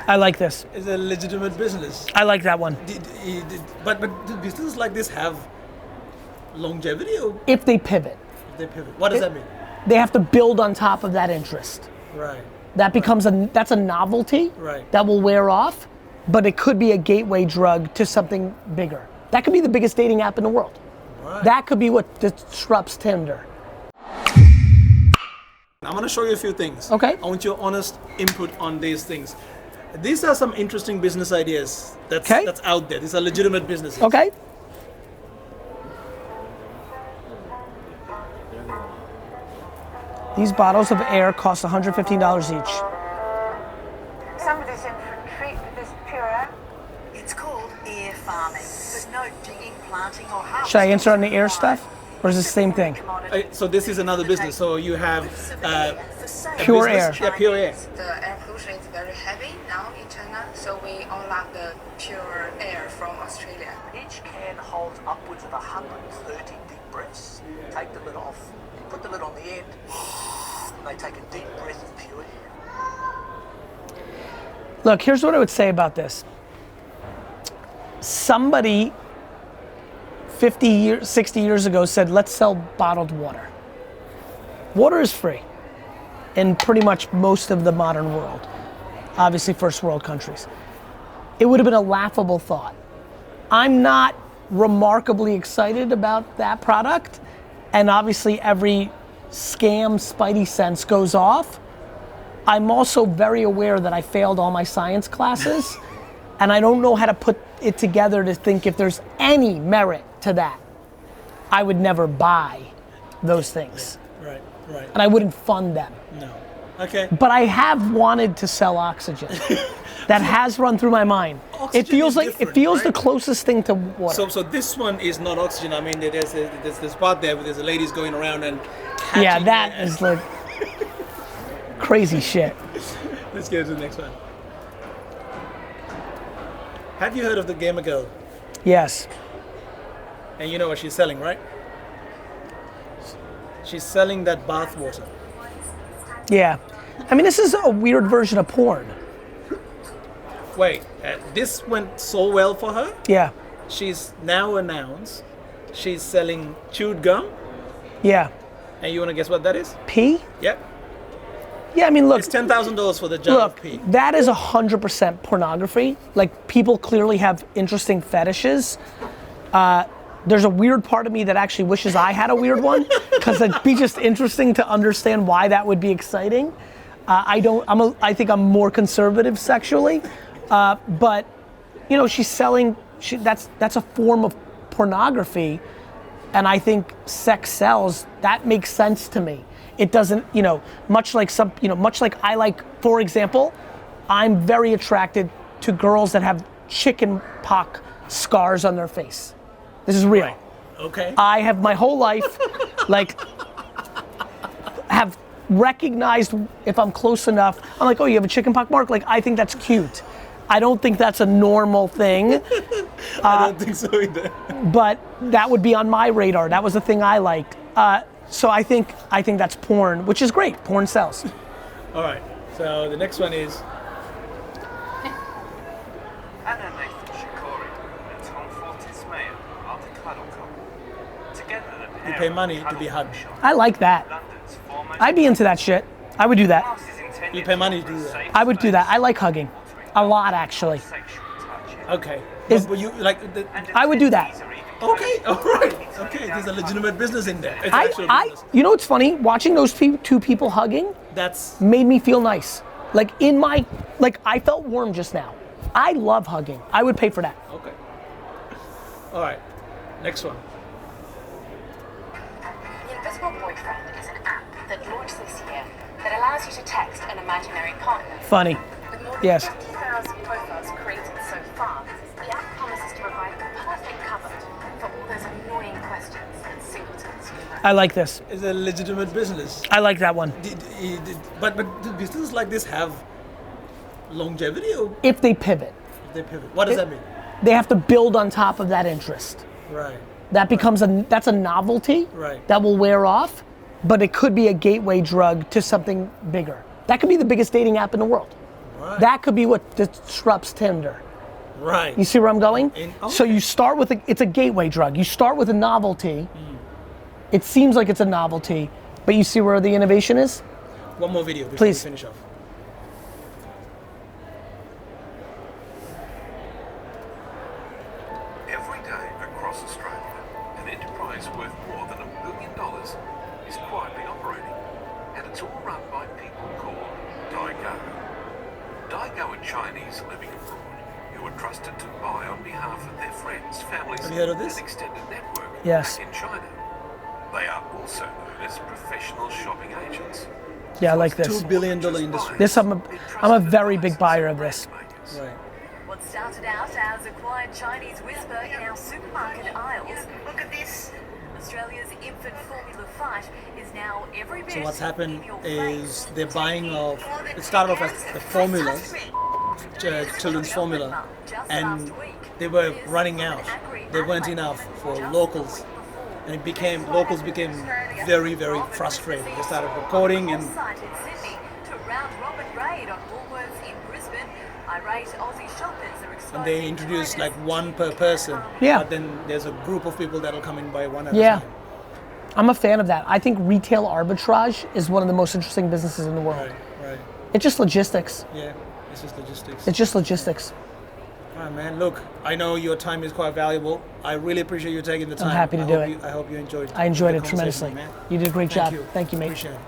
I like this. It's a legitimate business. I like that one. But do businesses like this have longevity, or If they pivot. if they pivot? What does that mean? They have to build on top of that interest. Right. That becomes that's a novelty Right. that will wear off, but it could be a gateway drug to something bigger. That could be the biggest dating app in the world. Right. That could be what disrupts Tinder. I'm going to show you a few things. Okay. I want your honest input on these things. These are some interesting business ideas that's out there. These are legitimate businesses. Okay. These bottles of air cost $115 each. Some of this infantry, this pure air. It's called air farming. There's no digging, planting, or harvesting. Should I answer on the air stuff? Or is it the same thing? So this is another business. So you have Pure business- air. Yeah, pure air. The air pollution is very heavy now in China, so we all love the pure air from Australia. Each can holds upwards of 130 deep breaths. Take the lid off, put the lid on the end, and they take a deep breath of pure air. Look, here's what I would say about this. Somebody 50 years, 60 years ago said, let's sell bottled water. Water is free in pretty much most of the modern world. Obviously first world countries. It would have been a laughable thought. I'm not remarkably excited about that product, and obviously every scam spidey sense goes off. I'm also very aware that I failed all my science classes, and I don't know how to put it together to think if there's any merit to that. I would never buy those things. Right, right. And I wouldn't fund them. No. Okay. But I have wanted to sell oxygen. That has run through my mind. Oxygen It feels is like different, it feels right? the closest thing to water. So this one is not oxygen. I mean, there's this part there where there's ladies going around and catching yeah, that it. is like crazy shit. Let's get to the next one. Have you heard of the gamer girl? Yes. And you know what she's selling, right? She's selling that bath water. Yeah. I mean, this is a weird version of porn. Wait, this went so well for her. Yeah. She's now announced she's selling chewed gum. Yeah. And you want to guess what that is? Pee? Yep. Yeah, I mean, look. It's $10,000 for the jar of Look, pee. that is 100% pornography. Like, people clearly have interesting fetishes. There's a weird part of me that actually wishes I had a weird one, because it'd be just interesting to understand why that would be exciting. I think I'm more conservative sexually, but you know, she's selling. That's a form of pornography, and I think sex sells. That makes sense to me. It doesn't, you know, much like I like, for example, I'm very attracted to girls that have chicken pox scars on their face. This is real. Right. Okay. I have my whole life, like, have recognized if I'm close enough. I'm like, oh, you have a chicken pox mark? Like, I think that's cute. I don't think that's a normal thing. I don't think so either. But that would be on my radar. That was the thing I liked. So I think that's porn, which is great. Porn sells. All right. So the next one is. You pay money to be hugged. I like that. I'd be into that shit. I would do that. You pay money to do that. I would do that. I like hugging. A lot, actually. Okay. Is- But you like I would do that. Okay. All right. Okay. There's a legitimate business in there. It's an actual business. You know what's funny? Watching those two people hugging That's made me feel nice. Like I felt warm just now. I love hugging. I would pay for that. okay. All right. Next one. The Invisible Boyfriend is an app that launched this year that allows you to text an imaginary partner. Funny. With more than Yes. 50,000 profiles created so far, the app promises to provide the perfect cover for all those annoying questions and singletons you know. I like this. It's a legitimate business. I like that one. But do businesses like this have longevity, or If they pivot. if they pivot? What does that mean? They have to build on top of that interest. Right. That becomes that's a novelty Right. that will wear off, but it could be a gateway drug to something bigger. That could be the biggest dating app in the world. Right. That could be what disrupts Tinder. Right. You see where I'm going? So okay. you start with it's a gateway drug. You start with a novelty. It seems like it's a novelty, but you see where the innovation is? One more video before Please. we finish off. Every day across Australia, an enterprise worth more than $1 billion is quietly operating, and it's all run by people called Daigo. Daigo are Chinese living abroad who are trusted to buy on behalf of their friends, families, Have you heard of this? and extended network Yes. back in China. They are also known as professional shopping agents. Yeah, I like this. $2 billion industry. This I'm a very big buyer of this. Right. What started out as a quiet Chinese whisper in our supermarket aisles, look at this. Australia's infant formula fight is now every bit So what's happened in your is face. they're buying of, it started off as the formulas, children's formula, and they were running out. They weren't enough for locals. And locals became very, very frustrated. They started recording and Site in Sydney to round robin raid on Woolworths in Brisbane. Irate Aussie shoppers are exposing they introduced China's like one per person. Yeah. But then there's a group of people that'll come in by one at a Yeah. time. I'm a fan of that. I think retail arbitrage is one of the most interesting businesses in the world. Right, right. It's just logistics. Yeah, it's just logistics. It's just logistics. All right, man. Look, I know your time is quite valuable. I really appreciate you taking the time. happy to do it. I hope you enjoyed. I enjoyed the it conversation, tremendously. man. You did a great Thank job. you. Thank you, mate. Appreciate it.